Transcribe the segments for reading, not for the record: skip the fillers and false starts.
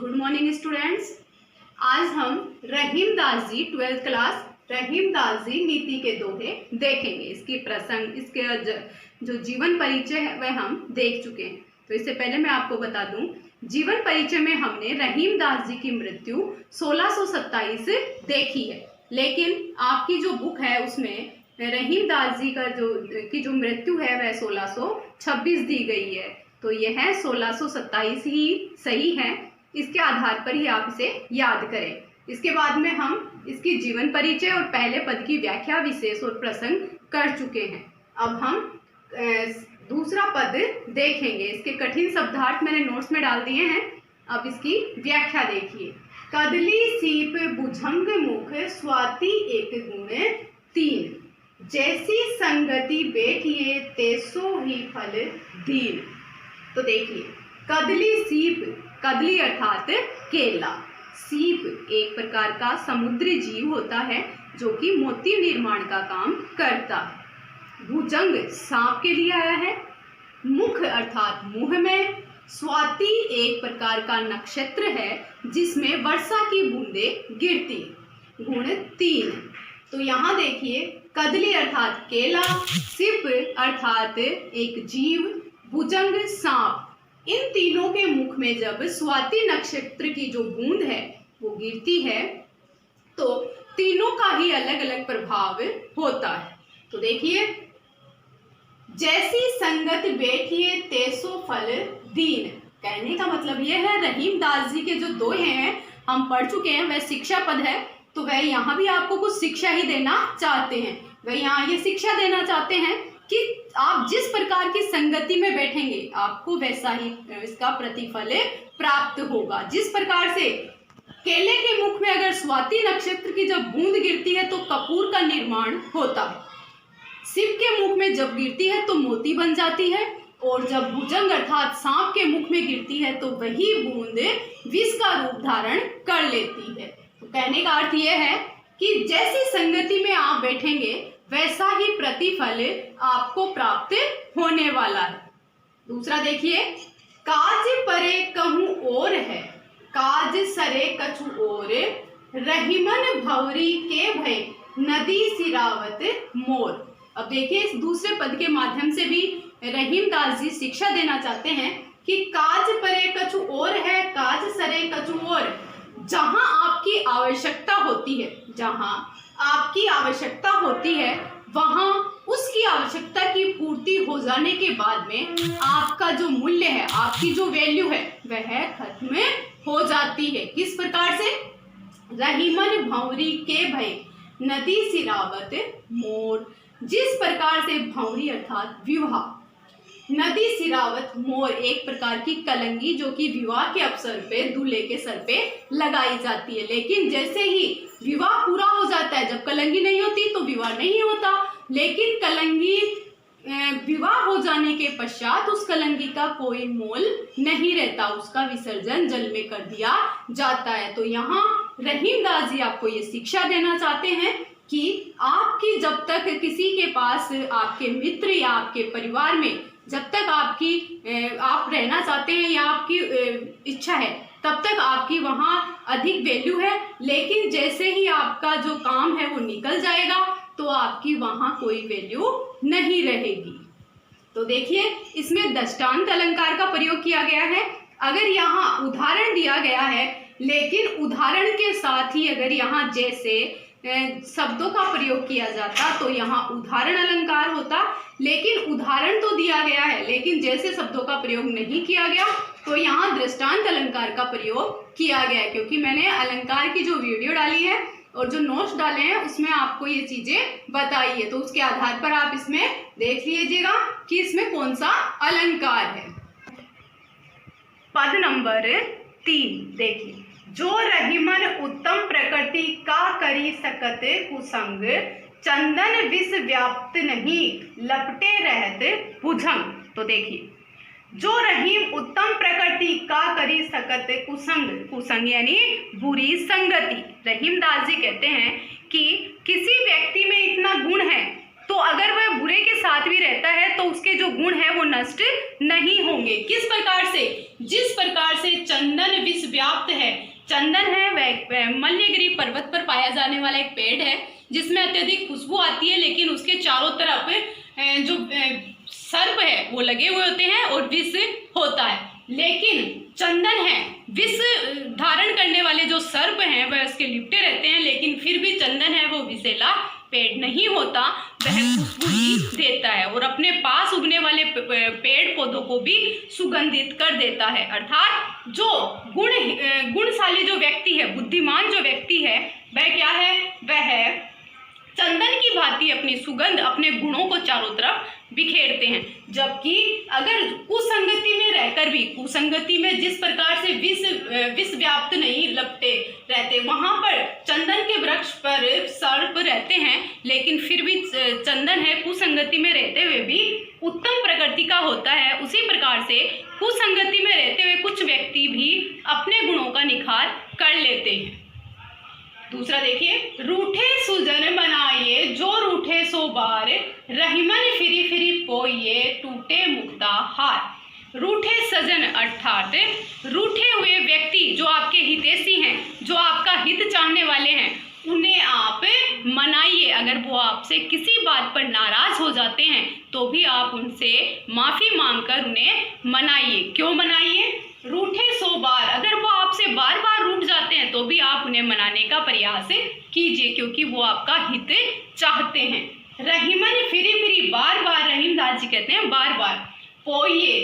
Good morning students. आज हम रहीमदास जी 12th class Rahimdas जी नीति के दोहे देखेंगे। इसकी प्रसंग, इसके जो जीवन परिचय है वह हम देख चुके हैं। तो इससे पहले मैं आपको बता दूं, जीवन परिचय में हमने रहीमदास जी की मृत्यु 1627 देखी है, लेकिन आपकी जो बुक है उसमें रहीमदास जी का जो मृत्यु है वह 1626 दी गई है। तो यह 1627 ही सही है। इसके आधार पर ही आप इसे याद करें। इसके बाद में हम इसकी जीवन परिचय और पहले पद की व्याख्या, विशेष और प्रसंग कर चुके हैं। अब हम दूसरा पद देखेंगे। इसके कठिन शब्दार्थ मैंने नोट्स में डाल दिए हैं। अब इसकी व्याख्या देखिए। कदली सीप भुजंग मुख स्वाति एक गुण तीन, जैसी संगति बैठिए तेसो ही फल दीन। तो देखिए, कदली सीप, कदली अर्थात केला, सीप एक प्रकार का समुद्री जीव होता है जो कि मोती निर्माण का काम करता है। भुजंग सांप के लिए आया है, मुख अर्थात मुंह में, स्वाति एक प्रकार का नक्षत्र है जिसमें वर्षा की बूंदें गिरती, गुण तीन। तो यहाँ देखिए, कदली अर्थात केला, सीप अर्थात एक जीव, भुजंग सांप, इन तीनों के मुख में जब स्वाति नक्षत्र की जो बूंद है वो गिरती है तो तीनों का ही अलग अलग प्रभाव होता है। तो देखिए, जैसी संगत बैठिए तेसो फल दीन, कहने का मतलब यह है रहीमदास जी के जो दोहे हैं हम पढ़ चुके हैं, वह शिक्षा पद है। तो वह यहाँ भी आपको कुछ शिक्षा ही देना चाहते हैं। वह यहाँ ये शिक्षा देना चाहते हैं कि आप जिस प्रकार की संगति में बैठेंगे आपको वैसा ही इसका प्रतिफल प्राप्त होगा। जिस प्रकार से केले के मुख में अगर स्वाति नक्षत्र की जब बूंद गिरती है तो कपूर का निर्माण होता है, सीप के मुख में जब गिरती है तो मोती बन जाती है, और जब भुजंग अर्थात सांप के मुख में गिरती है तो वही बूंद विष का रूप धारण कर लेती है। तो कहने का अर्थ यह है कि जैसी संगति में आप बैठेंगे वैसा ही प्रतिफल आपको प्राप्त होने वाला है। दूसरा देखिए, काज परे कहूं और है, काज सरे कछु और, रहीमन भंवरी के भय नदी सिरावत मोर। अब देखिए, इस दूसरे पद के माध्यम से भी रहीमदास जी शिक्षा देना चाहते हैं कि काज परे कछु और है, काज सरे कछु और। जहां आपकी आवश्यकता होती है, जहां आपकी आवश्यकता होती है वहां उसकी आवश्यकता की पूर्ति हो जाने के बाद में आपका जो मूल्य है, आपकी जो वैल्यू है वह खत्म हो जाती है। किस प्रकार से? रहीमन भंवरी के भय नदी सिरावत मोर। जिस प्रकार से भंवरी अर्थात विवाह, नदी सिरावत मोर एक प्रकार की कलंगी जो कि विवाह के अवसर पे दूल्हे के सर पे लगाई जाती है। लेकिन जैसे ही विवाह पूरा हो जाता है, जब कलंगी नहीं होती तो विवाह नहीं होता, लेकिन कलंगी विवाह हो जाने के पश्चात उस कलंगी का कोई मोल नहीं रहता, उसका विसर्जन जल में कर दिया जाता है। तो यहाँ रहीमदास जी आपको ये शिक्षा देना चाहते हैं कि आपकी जब तक किसी के पास, आपके मित्र या आपके परिवार में जब तक आप रहना चाहते हैं या आपकी इच्छा है तब तक आपकी वहाँ अधिक वैल्यू है, लेकिन जैसे ही आपका जो काम है वो निकल जाएगा तो आपकी वहाँ कोई वैल्यू नहीं रहेगी। तो देखिए, इसमें दृष्टांत अलंकार का प्रयोग किया गया है। अगर यहाँ उदाहरण दिया गया है, लेकिन उदाहरण के साथ ही अगर यहाँ जैसे शब्दों का प्रयोग किया जाता तो यहाँ उदाहरण अलंकार होता। लेकिन उदाहरण तो दिया गया है, लेकिन जैसे शब्दों का प्रयोग नहीं किया गया तो यहाँ दृष्टांत अलंकार का प्रयोग किया गया है। क्योंकि मैंने अलंकार की जो वीडियो डाली है और जो नोट्स डाले हैं उसमें आपको ये चीजें बताई है, तो उसके आधार पर आप इसमें देख लीजिएगा कि इसमें कौन सा अलंकार है। पद नंबर 3 देखिए, जो रहीमन उत्तम प्रकृति का करी सकत कुसंग, चंदन विष व्याप्त नहीं लपटे रहत भुजंग। तो देखिए, जो रहीम उत्तम प्रकृति का करी सकत कुसंग, कुसंग यानी बुरी संगति। रहीमदास जी कहते हैं कि किसी व्यक्ति में इतना गुण है तो अगर वह बुरे के साथ भी रहता है तो उसके जो गुण है वो नष्ट नहीं होंगे। किस प्रकार से? जिस प्रकार से चंदन विष व्याप्त है। चंदन है वह मल्यगिरी पर्वत पर पाया जाने वाला एक पेड़ है जिसमें अत्यधिक खुशबू आती है, लेकिन उसके चारों तरफ जो सर्प है वो लगे हुए होते हैं और विष होता है। लेकिन चंदन है, विष धारण करने वाले जो सर्प हैं वह उसके लिपटे रहते हैं, लेकिन फिर भी चंदन है वो विषैला पेड़ नहीं होता, वह खुशबू ही देता है और अपने पास उगने वाले पेड़ पौधों को भी सुगंधित कर देता है। अर्थात जो गुणशाली जो व्यक्ति है, बुद्धिमान जो व्यक्ति है, वह क्या है? वह चंदन की भांति अपनी सुगंध, अपने गुणों को चारों तरफ बिखेरते हैं। जबकि अगर कुसंगति में रहकर भी, कुसंगति में जिस प्रकार से विष व्याप्त नहीं लपटे रहते, वहां पर चंदन के वृक्ष पर सर्प रहते हैं, लेकिन फिर भी चंदन है कुसंगति में रहते हुए भी उत्तम प्रकृति का होता है। उसी प्रकार से कुसंगति में रहते हुए कुछ व्यक्ति भी अपने गुणों का निखार कर लेते हैं। दूसरा देखिए, रूठे सुजन मनाइए जो रूठे सो बार, रहीमन फिरी फिरी पोइए टूटे मुक्ता हार। रूठे सजन अर्थात रूठे हुए व्यक्ति जो आपके हितैषी हैं, जो आपका हित चाहने वाले हैं, उन्हें आप मनाइए। अगर वो आपसे किसी बात पर नाराज हो जाते हैं तो भी आप उनसे माफ़ी मांगकर उन्हें मनाइए। क्यों मनाइए? रूठे सो बार, अगर वो आपसे बार बार रूठ जाते हैं तो भी आप उन्हें मनाने का प्रयास कीजिए, क्योंकि वो आपका हित चाहते हैं। रहीमन फिरी फिरी, बार बार, रहीमदास जी कहते हैं बार बार। पोइए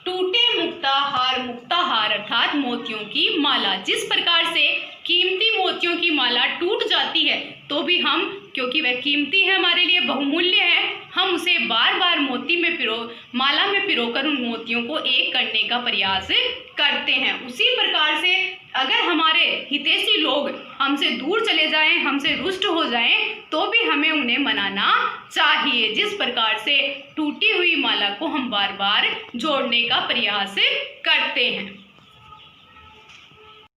टूटे मुक्ताहार, मुक्ताहार अर्थात मोतियों की माला। जिस प्रकार से कीमती मोतियों की माला टूट जाती है तो भी हम, क्योंकि वह कीमती है, हमारे लिए बहुमूल्य है, हम उसे बार बार माला में पिरोकर उन मोतियों को एक करने का प्रयास करते हैं। उसी प्रकार से अगर हमारे हितैषी लोग हमसे दूर चले जाएं, हमसे रुष्ट हो जाएं, तो भी हमें उन्हें मनाना चाहिए। जिस प्रकार से टूटी हुई माला को हम बार बार जोड़ने का प्रयास करते हैं।